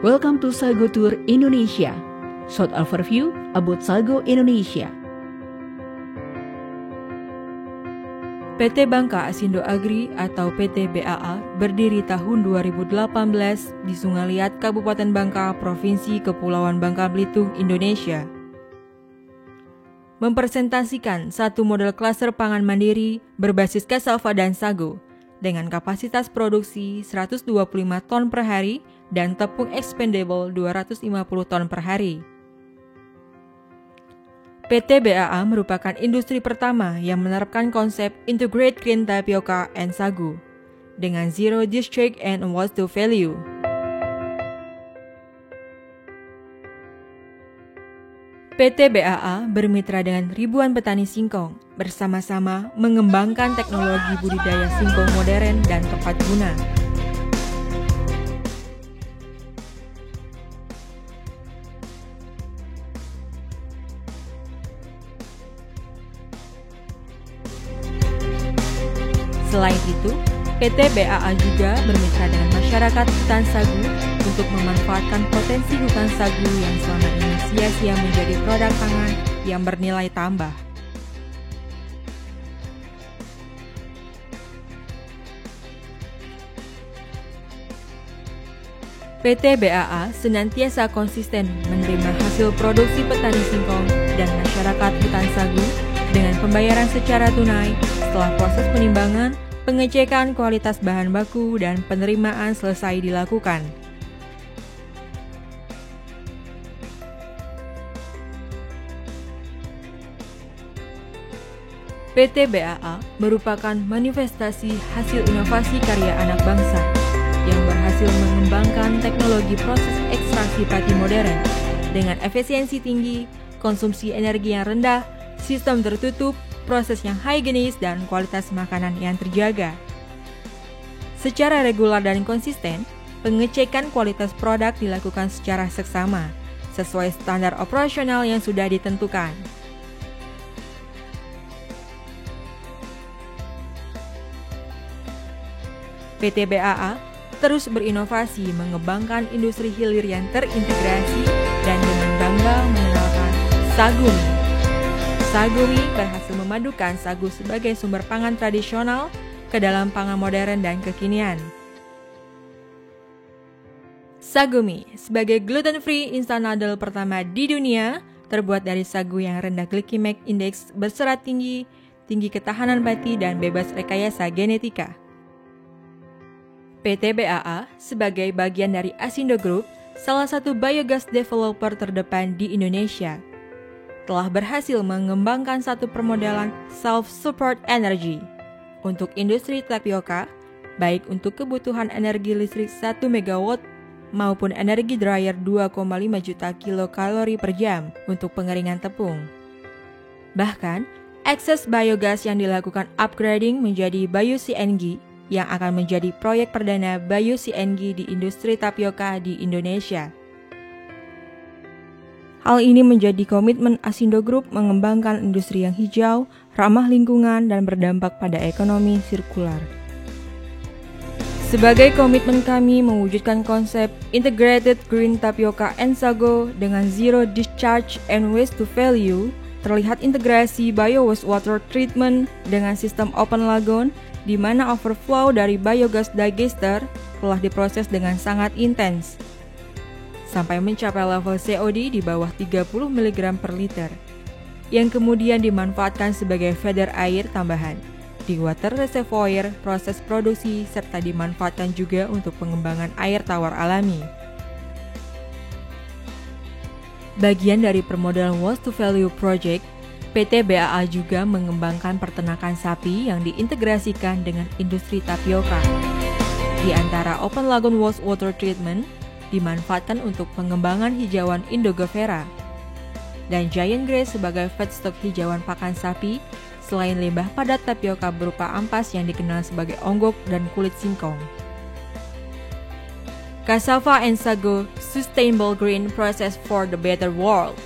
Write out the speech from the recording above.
Welcome to Sago Tour Indonesia. Short overview about Sago Indonesia. PT Bangka Asindo Agri atau PT BAA berdiri tahun 2018 di Sungai Liat, Kabupaten Bangka, Provinsi Kepulauan Bangka Belitung, Indonesia. Mempresentasikan satu model klaster pangan mandiri berbasis cassava dan sago dengan kapasitas produksi 125 ton per hari dan tepung expendable 250 ton per hari. PT BAA merupakan industri pertama yang menerapkan konsep Integrated Green Tapioca and Sagu dengan Zero Discharge and Waste to Value. PT BAA bermitra dengan ribuan petani singkong, bersama-sama mengembangkan teknologi budidaya singkong modern dan tepat guna. Selain itu, PT BAA juga bermitra dengan masyarakat hutan sagu untuk memanfaatkan potensi hutan sagu yang selama ini sia-sia menjadi produk pangan yang bernilai tambah. PT BAA senantiasa konsisten menerima hasil produksi petani singkong dan masyarakat hutan sagu dengan pembayaran secara tunai setelah proses penimbangan, pengecekan kualitas bahan baku, dan penerimaan selesai dilakukan. PT BAA merupakan manifestasi hasil inovasi karya anak bangsa yang berhasil mengembangkan teknologi proses ekstraksi padi modern dengan efisiensi tinggi, konsumsi energi yang rendah, sistem tertutup, proses yang higienis, dan kualitas makanan yang terjaga. Secara regular dan konsisten, pengecekan kualitas produk dilakukan secara seksama, sesuai standar operasional yang sudah ditentukan. PT BAA terus berinovasi mengembangkan industri hilir yang terintegrasi dan dengan bangga mengenalkan Sagumi. Sagumi berhasil memadukan sagu sebagai sumber pangan tradisional ke dalam pangan modern dan kekinian. Sagumi sebagai gluten-free instant noodle pertama di dunia, terbuat dari sagu yang rendah glycemic index, berserat tinggi, tinggi ketahanan bati, dan bebas rekayasa genetika. PT BAA sebagai bagian dari Asindo Group, salah satu biogas developer terdepan di Indonesia, telah berhasil mengembangkan satu permodalan self-support energy untuk industri tapioka, baik untuk kebutuhan energi listrik 1 MW maupun energi dryer 2,5 juta kilokalori per jam untuk pengeringan tepung. Bahkan, akses biogas yang dilakukan upgrading menjadi Bio-CNG yang akan menjadi proyek perdana Bio-CNG di industri tapioka di Indonesia. Hal ini menjadi komitmen Asindo Group mengembangkan industri yang hijau, ramah lingkungan, dan berdampak pada ekonomi sirkular. Sebagai komitmen kami mewujudkan konsep Integrated Green Tapioca and Sago dengan Zero Discharge and Waste to Value, terlihat integrasi bio wastewater treatment dengan sistem open lagoon, di mana overflow dari biogas digester telah diproses dengan sangat intens sampai mencapai level COD di bawah 30 mg per liter, yang kemudian dimanfaatkan sebagai feeder air tambahan di water reservoir proses produksi, serta dimanfaatkan juga untuk pengembangan air tawar alami. Bagian dari permodalan Waste to Value Project, PT BAA juga mengembangkan peternakan sapi yang diintegrasikan dengan industri tapioka. Di antara open lagoon wastewater treatment dimanfaatkan untuk pengembangan hijauan Indogovera dan Giant Grass sebagai feedstock hijauan pakan sapi, selain limbah padat tapioka berupa ampas yang dikenal sebagai onggok dan kulit singkong. Cassava and Sago Sustainable Green Process for the Better World